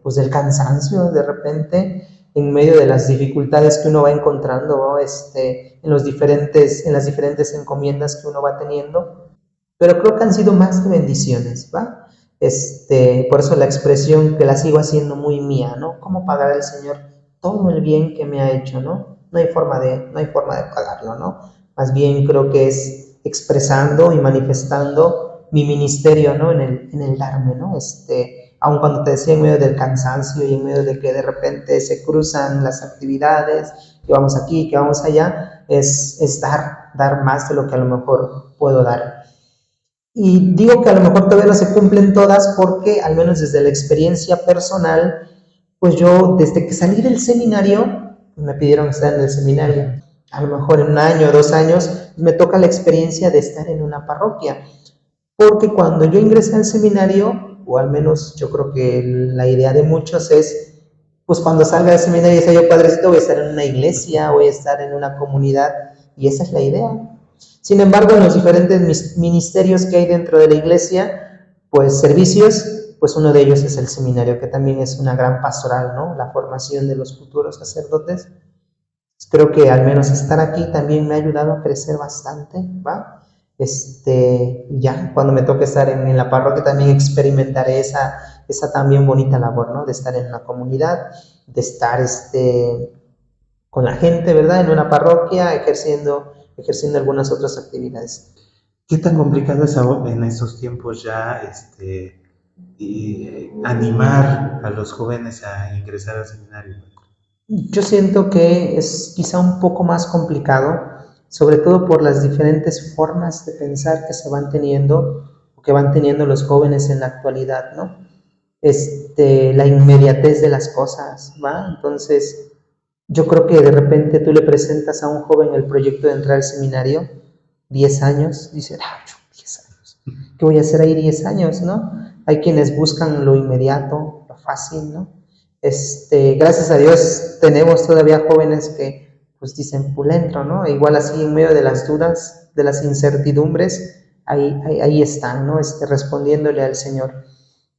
pues, del cansancio de repente, en medio de las dificultades que uno va encontrando, ¿no? En las diferentes encomiendas que uno va teniendo, pero creo que han sido más que bendiciones, ¿va? Por eso la expresión que la sigo haciendo muy mía, ¿no? ¿Cómo pagar al Señor todo el bien que me ha hecho, ¿no? No hay forma de pagarlo, ¿no? Más bien creo que es expresando y manifestando mi ministerio, ¿no? En el darme, ¿no? Aun cuando te decía en medio del cansancio y en medio de que de repente se cruzan las actividades, que vamos aquí, que vamos allá, es dar más de lo que a lo mejor puedo dar. Y digo que a lo mejor todavía no se cumplen todas porque, al menos desde la experiencia personal, pues yo desde que salí del seminario, me pidieron estar en el seminario. A lo mejor en 1 año o 2 años me toca la experiencia de estar en una parroquia. Porque cuando yo ingresé al seminario, o al menos yo creo que la idea de muchos es, pues cuando salga del seminario, dice yo, padrecito, voy a estar en una iglesia, voy a estar en una comunidad, y esa es la idea. Sin embargo, en los diferentes ministerios que hay dentro de la iglesia, pues servicios, pues uno de ellos es el seminario, que también es una gran pastoral, ¿no? La formación de los futuros sacerdotes. Creo que al menos estar aquí también me ha ayudado a crecer bastante, ¿va? Ya cuando me toque estar en la parroquia también experimentaré esa también bonita labor, ¿no? De estar en una comunidad, de estar con la gente, ¿verdad? En una parroquia, ejerciendo algunas otras actividades. ¿Qué tan complicado es en estos tiempos ya animar a los jóvenes a ingresar al seminario? Yo siento que es quizá un poco más complicado, sobre todo por las diferentes formas de pensar que se van teniendo o que van teniendo los jóvenes en la actualidad, ¿no? La inmediatez de las cosas, ¿va? Entonces, yo creo que de repente tú le presentas a un joven el proyecto de entrar al seminario, 10 años, dice, 10 años, ¿qué voy a hacer ahí 10 años, no? Hay quienes buscan lo inmediato, lo fácil, ¿no? Gracias a Dios tenemos todavía jóvenes que pues dicen pulentro, ¿no? E igual así en medio de las dudas, de las incertidumbres, ahí están, ¿no? Respondiéndole al Señor.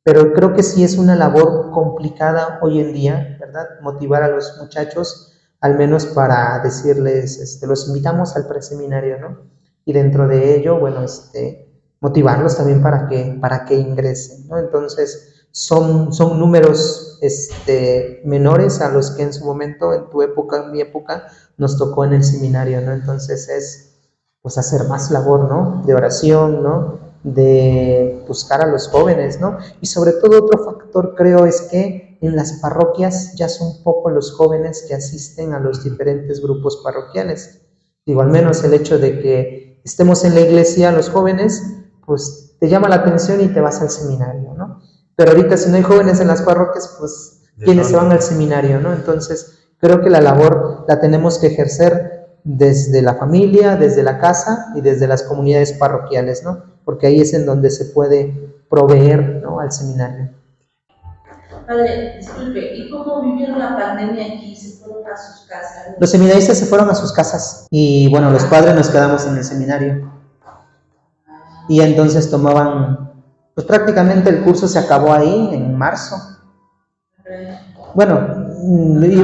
Pero creo que sí es una labor complicada hoy en día, ¿verdad? Motivar a los muchachos, al menos para decirles, los invitamos al preseminario, ¿no? Y dentro de ello, bueno, motivarlos también para que ingresen, ¿no? Entonces, son números menores a los que en su momento, en tu época, en mi época, nos tocó en el seminario, ¿no? Entonces es pues hacer más labor, ¿no? De oración, ¿no? De buscar a los jóvenes, ¿no? Y sobre todo otro factor creo es que en las parroquias ya son pocos los jóvenes que asisten a los diferentes grupos parroquiales. Digo, al menos el hecho de que estemos en la iglesia los jóvenes, pues te llama la atención y te vas al seminario, ¿no? Pero ahorita si no hay jóvenes en las parroquias, pues ¿quiénes se van al seminario, no? Entonces creo que la labor la tenemos que ejercer desde la familia, desde la casa y desde las comunidades parroquiales, ¿no? Porque ahí es en donde se puede proveer, ¿no? Al seminario. Padre, disculpe, ¿y cómo vivieron la pandemia aquí? ¿Se fueron a sus casas? Los seminaristas se fueron a sus casas y bueno, los padres nos quedamos en el seminario. Y entonces tomaban, pues prácticamente el curso se acabó ahí en marzo. Bueno,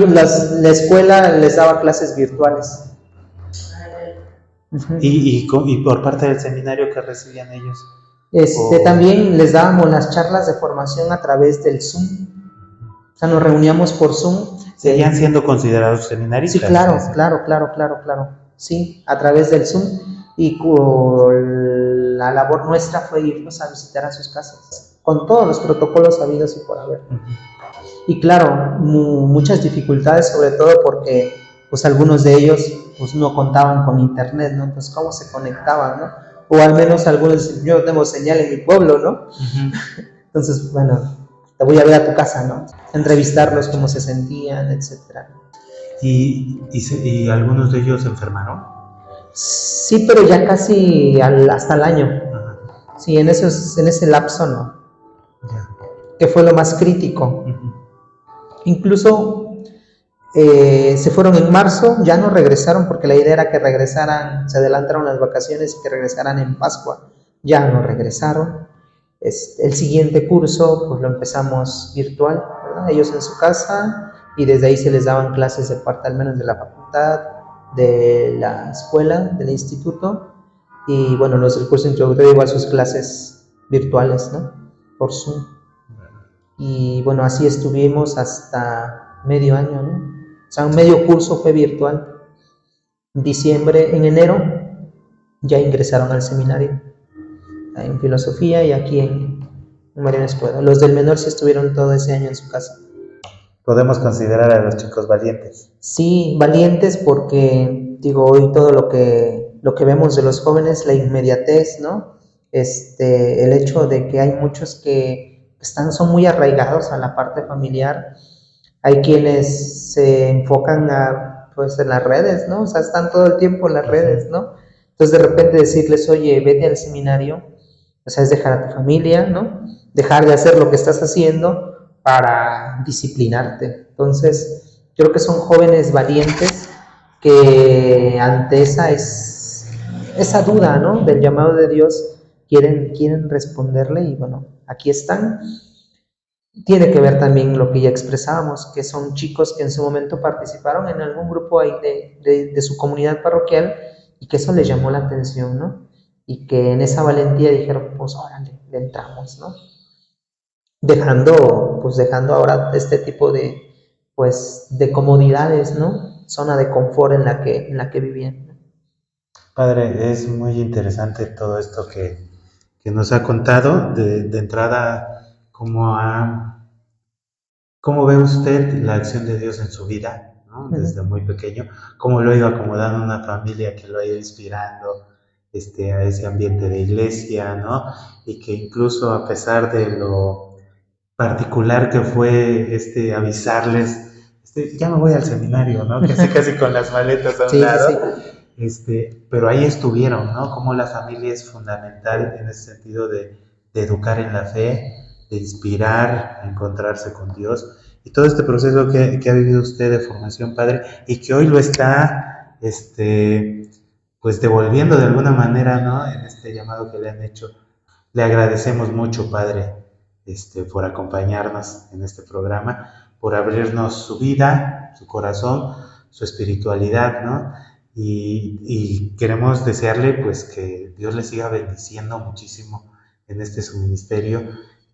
la escuela les daba clases virtuales. ¿Y por parte del seminario qué recibían ellos? También les dábamos las charlas de formación a través del Zoom. O sea, nos reuníamos por Zoom. ¿Seguían siendo considerados seminaristas? Sí, claro. Sí, a través del Zoom. Y la labor nuestra fue irnos a visitar a sus casas, con todos los protocolos habidos y por haber. Y claro, muchas dificultades, sobre todo porque pues algunos de ellos pues no contaban con internet, ¿no? Entonces, ¿cómo se conectaban, no? O al menos algunos, yo no tengo señal en mi pueblo, ¿no? Entonces, bueno, te voy a ver a tu casa, ¿no? Entrevistarlos, cómo se sentían, etcétera. ¿Y algunos de ellos se enfermaron? Sí, pero ya casi hasta el año. Sí, en ese lapso no. Que fue lo más crítico. Incluso se fueron en marzo, ya no regresaron porque la idea era que regresaran, se adelantaron las vacaciones y que regresaran en Pascua. Ya no regresaron. El siguiente curso pues lo empezamos virtual, ¿verdad? Ellos en su casa y desde ahí se les daban clases de parte al menos de la facultad, de la escuela, del instituto y bueno, los del curso introductorio igual sus clases virtuales, ¿no? Por Zoom. Y bueno, así estuvimos hasta medio año, ¿no? O sea, un medio curso fue virtual. En enero ya ingresaron al seminario en filosofía y aquí en Mariano Escuela. Los del menor sí estuvieron todo ese año en su casa. ¿Podemos considerar a los chicos valientes? Sí, valientes porque, digo, hoy todo lo que vemos de los jóvenes, la inmediatez, ¿no? El hecho de que hay muchos que son muy arraigados a la parte familiar. Hay quienes se enfocan pues en las redes, ¿no? O sea, están todo el tiempo en las redes, ¿no? Entonces, de repente decirles, oye, vete al seminario, o sea, es dejar a tu familia, ¿no? Dejar de hacer lo que estás haciendo para disciplinarte. Entonces, creo que son jóvenes valientes que ante esa duda, ¿no? Del llamado de Dios, quieren responderle y bueno, aquí están. Tiene que ver también lo que ya expresábamos, que son chicos que en su momento participaron en algún grupo ahí de su comunidad parroquial y que eso les llamó la atención, ¿no? Y que en esa valentía dijeron, pues órale, le entramos, ¿no? Dejando ahora este tipo de comodidades, ¿no? Zona de confort en la que vivían. Padre, es muy interesante todo esto que nos ha contado. De entrada, ¿cómo ve usted la acción de Dios en su vida, ¿no? Desde muy pequeño? ¿Cómo lo ha ido acomodando en una familia que lo ha ido inspirando a ese ambiente de iglesia, ¿no? Y que incluso a pesar de lo particular que fue avisarles, ya me voy al seminario, ¿no? Casi con las maletas a un lado. Sí. Pero ahí estuvieron, ¿no? Como la familia es fundamental en ese sentido de educar en la fe, de inspirar, a encontrarse con Dios. y todo este proceso que ha vivido usted de formación, Padre, y que hoy lo está, pues devolviendo de alguna manera, ¿no? En este llamado que le han hecho. Le agradecemos mucho, Padre, por acompañarnos en este programa, por abrirnos su vida, su corazón, su espiritualidad, ¿no? Y queremos desearle, pues, que Dios le siga bendiciendo muchísimo en su ministerio,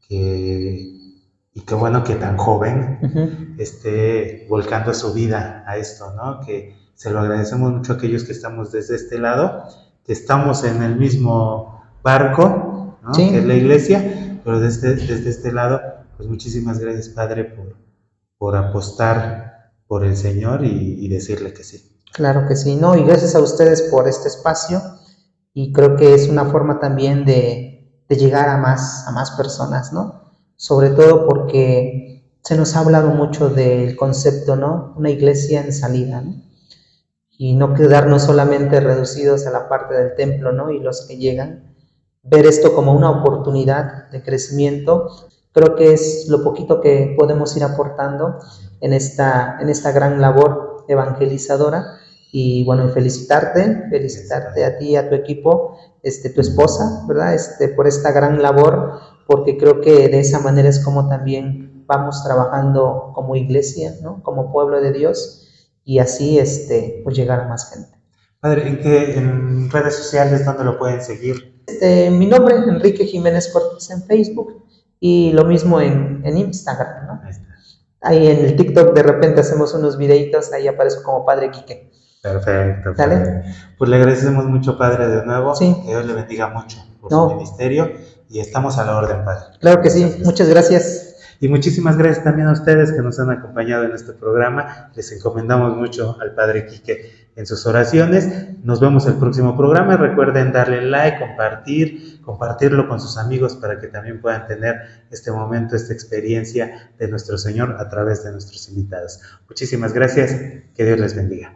y qué bueno que tan joven esté volcando su vida a esto, ¿no? Que se lo agradecemos mucho a aquellos que estamos desde este lado, que estamos en el mismo barco, ¿no? Sí. Que es la iglesia, pero desde este lado, pues muchísimas gracias, Padre, por apostar por el Señor y decirle que sí. Claro que sí, ¿no? Y gracias a ustedes por este espacio, y creo que es una forma también de llegar a más personas, ¿no? Sobre todo porque se nos ha hablado mucho del concepto, ¿no? Una iglesia en salida, ¿no? Y no quedarnos solamente reducidos a la parte del templo, ¿no? Y los que llegan, ver esto como una oportunidad de crecimiento. Creo que es lo poquito que podemos ir aportando en esta gran labor evangelizadora. Y bueno, felicitarte a ti y a tu equipo, tu esposa, ¿verdad? Por esta gran labor, porque creo que de esa manera es como también vamos trabajando como iglesia, ¿no? Como pueblo de Dios, y así pues llegar a más gente. Padre, ¿en redes sociales dónde lo pueden seguir? Mi nombre, Enrique Jiménez Cortés, en Facebook, y lo mismo en Instagram, ¿no? Ahí está. Ahí en el TikTok de repente hacemos unos videitos, ahí aparezco como Padre Quique. Perfecto. ¿Sale? Pues le agradecemos mucho, Padre, de nuevo. Sí. Que Dios le bendiga mucho por su ministerio, y estamos a la orden, Padre. Claro que sí, muchas gracias. Y muchísimas gracias también a ustedes que nos han acompañado en este programa. Les encomendamos mucho al Padre Quique en sus oraciones. Nos vemos el próximo programa. Recuerden darle like, compartirlo con sus amigos para que también puedan tener este momento, esta experiencia de nuestro Señor a través de nuestros invitados. Muchísimas gracias. Que Dios les bendiga.